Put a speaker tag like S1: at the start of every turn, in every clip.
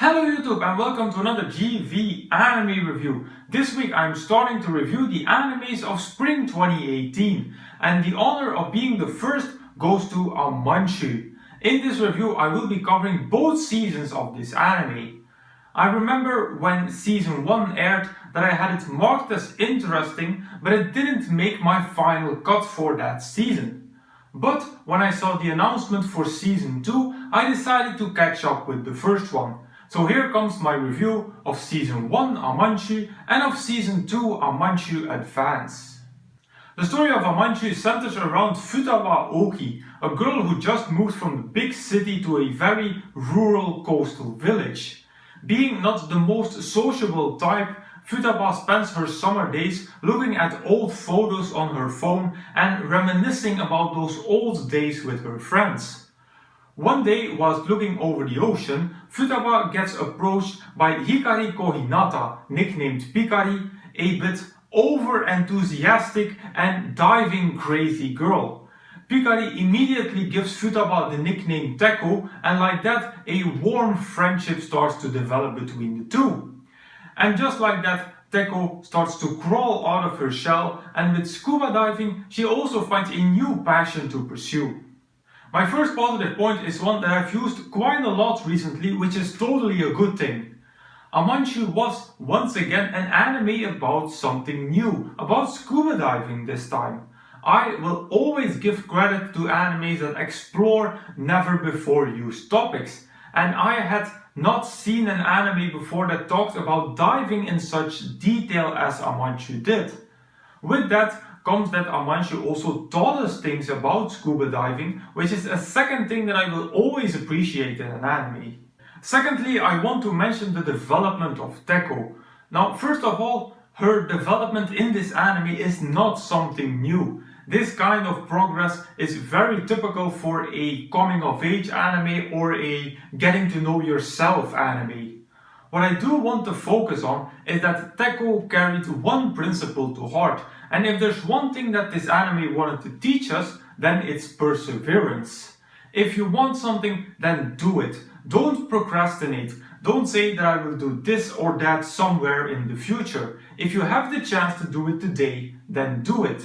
S1: Hello YouTube and welcome to another GV anime review. This week I'm starting to review the animes of spring 2018 and the honor of being the first goes to Amanchu. In this review I will be covering both seasons of this anime. I remember when season 1 aired that I had it marked as interesting, but it didn't make my final cut for that season. But when I saw the announcement for season 2, I decided to catch up with the first one. So here comes my review of season 1 Amanchu and of season 2 Amanchu Advance. The story of Amanchu centers around Futaba Oki, a girl who just moved from the big city to a very rural coastal village. Being not the most sociable type, Futaba spends her summer days looking at old photos on her phone and reminiscing about those old days with her friends. One day, whilst looking over the ocean, Futaba gets approached by Hikari Kohinata, nicknamed Pikari, a bit over-enthusiastic and diving crazy girl. Pikari immediately gives Futaba the nickname Teko, and like that, a warm friendship starts to develop between the two. And just like that, Teko starts to crawl out of her shell, and with scuba diving, she also finds a new passion to pursue. My first positive point is one that I've used quite a lot recently, which is totally a good thing. Amanchu was once again an anime about something new, about scuba diving this time. I will always give credit to animes that explore never before used topics, and I had not seen an anime before that talked about diving in such detail as Amanchu did. With that comes that Amanchu also taught us things about scuba diving, which is a second thing that I will always appreciate in an anime. Secondly, I want to mention the development of Teko. Now, first of all, her development in this anime is not something new. This kind of progress is very typical for a coming-of-age anime or a getting-to-know-yourself anime. What I do want to focus on is that Teko carried one principle to heart, and if there's one thing that this anime wanted to teach us, then it's perseverance. If you want something, then do it. Don't procrastinate. Don't say that I will do this or that somewhere in the future. If you have the chance to do it today, then do it.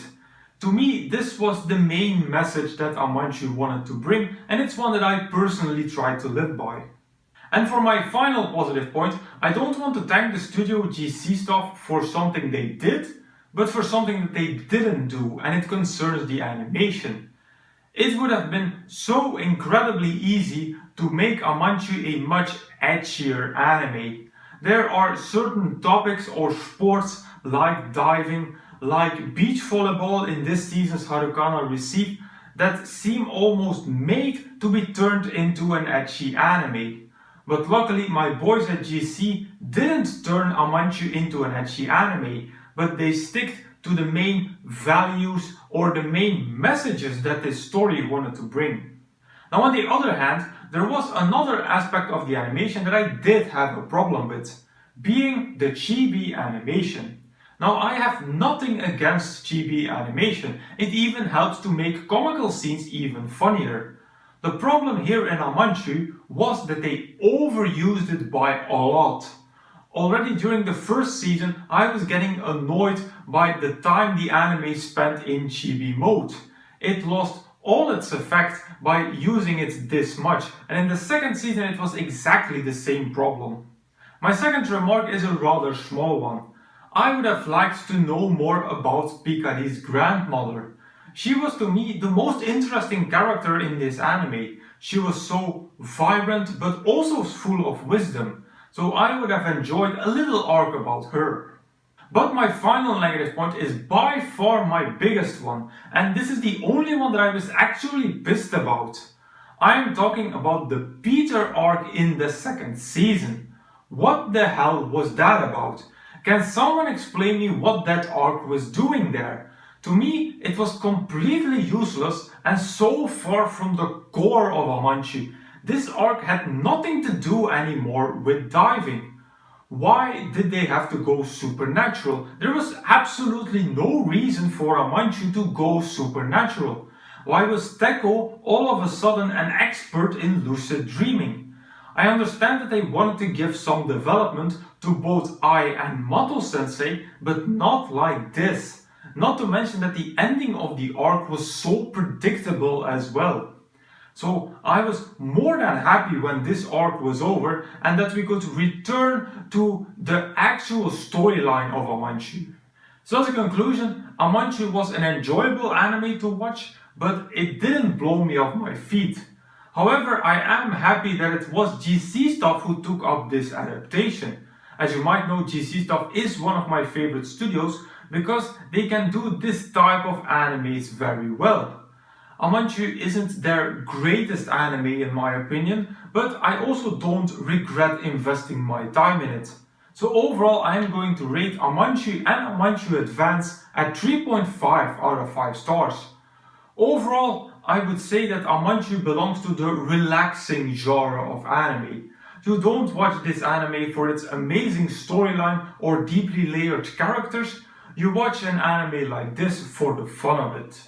S1: To me, this was the main message that Amanchu wanted to bring, and it's one that I personally try to live by. And for my final positive point, I don't want to thank the Studio GC staff for something they did, but for something that they didn't do, and it concerns the animation. It would have been so incredibly easy to make Amanchu a much edgier anime. There are certain topics or sports like diving, like beach volleyball in this season's Harukana Receive, that seem almost made to be turned into an edgy anime. But luckily my boys at GC didn't turn Amanchu into an edgy anime, but they stick to the main values or the main messages that this story wanted to bring. Now on the other hand, there was another aspect of the animation that I did have a problem with, being the chibi animation. Now I have nothing against chibi animation, it even helps to make comical scenes even funnier. The problem here in Amanchu was that they overused it by a lot. Already during the first season, I was getting annoyed by the time the anime spent in chibi mode. It lost all its effect by using it this much, and in the second season it was exactly the same problem. My second remark is a rather small one. I would have liked to know more about Pikari's grandmother. She was to me the most interesting character in this anime. She was so vibrant but also full of wisdom. So I would have enjoyed a little arc about her. But my final negative point is by far my biggest one, and this is the only one that I was actually pissed about. I am talking about the Peter arc in the second season. What the hell was that about? Can someone explain me what that arc was doing there? To me, it was completely useless and so far from the core of Amanchu. This arc had nothing to do anymore with diving. Why did they have to go supernatural? There was absolutely no reason for Amanchu to go supernatural. Why was Teko all of a sudden an expert in lucid dreaming? I understand that they wanted to give some development to both Ai and Mato-sensei, but not like this. Not to mention that the ending of the arc was so predictable as well. So I was more than happy when this arc was over and that we could return to the actual storyline of Amanchu. So as a conclusion, Amanchu was an enjoyable anime to watch, but it didn't blow me off my feet. However, I am happy that it was GC Stuff who took up this adaptation. As you might know, GC Stuff is one of my favorite studios because they can do this type of animes very well. Amanchu isn't their greatest anime in my opinion, but I also don't regret investing my time in it. So overall I am going to rate Amanchu and Amanchu Advance at 3.5 out of 5 stars. Overall, I would say that Amanchu belongs to the relaxing genre of anime. You don't watch this anime for its amazing storyline or deeply layered characters, you watch an anime like this for the fun of it.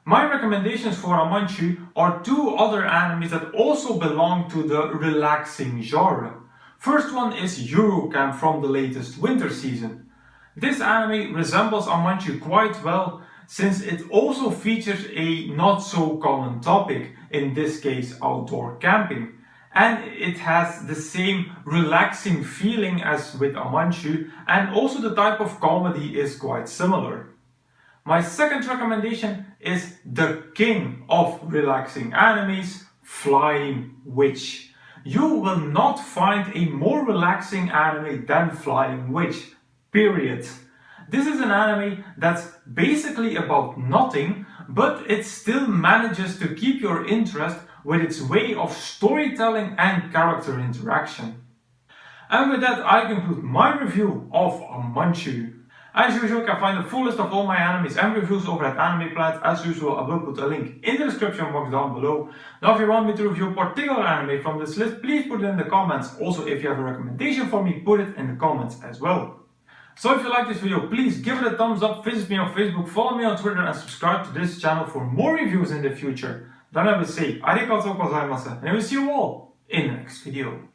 S1: My recommendations for Amanchu are two other animes that also belong to the relaxing genre. First one is Eurocamp from the latest winter season. This anime resembles Amanchu quite well since it also features a not so common topic, in this case outdoor camping. And it has the same relaxing feeling as with Amanchu, and also the type of comedy is quite similar. My second recommendation is the king of relaxing animes, Flying Witch. You will not find a more relaxing anime than Flying Witch, period. This is an anime that's basically about nothing, but it still manages to keep your interest with its way of storytelling and character interaction. And with that, I conclude my review of Amanchu. As usual, you can find the full list of all my animes and reviews over at Anime Planet. As usual, I will put a link in the description box down below. Now, if you want me to review a particular anime from this list, please put it in the comments. Also, if you have a recommendation for me, put it in the comments as well. So if you like this video, please give it a thumbs up, visit me on Facebook, follow me on Twitter and subscribe to this channel for more reviews in the future. Then I will say, arigatou gozaimasu, and I will see you all in the next video.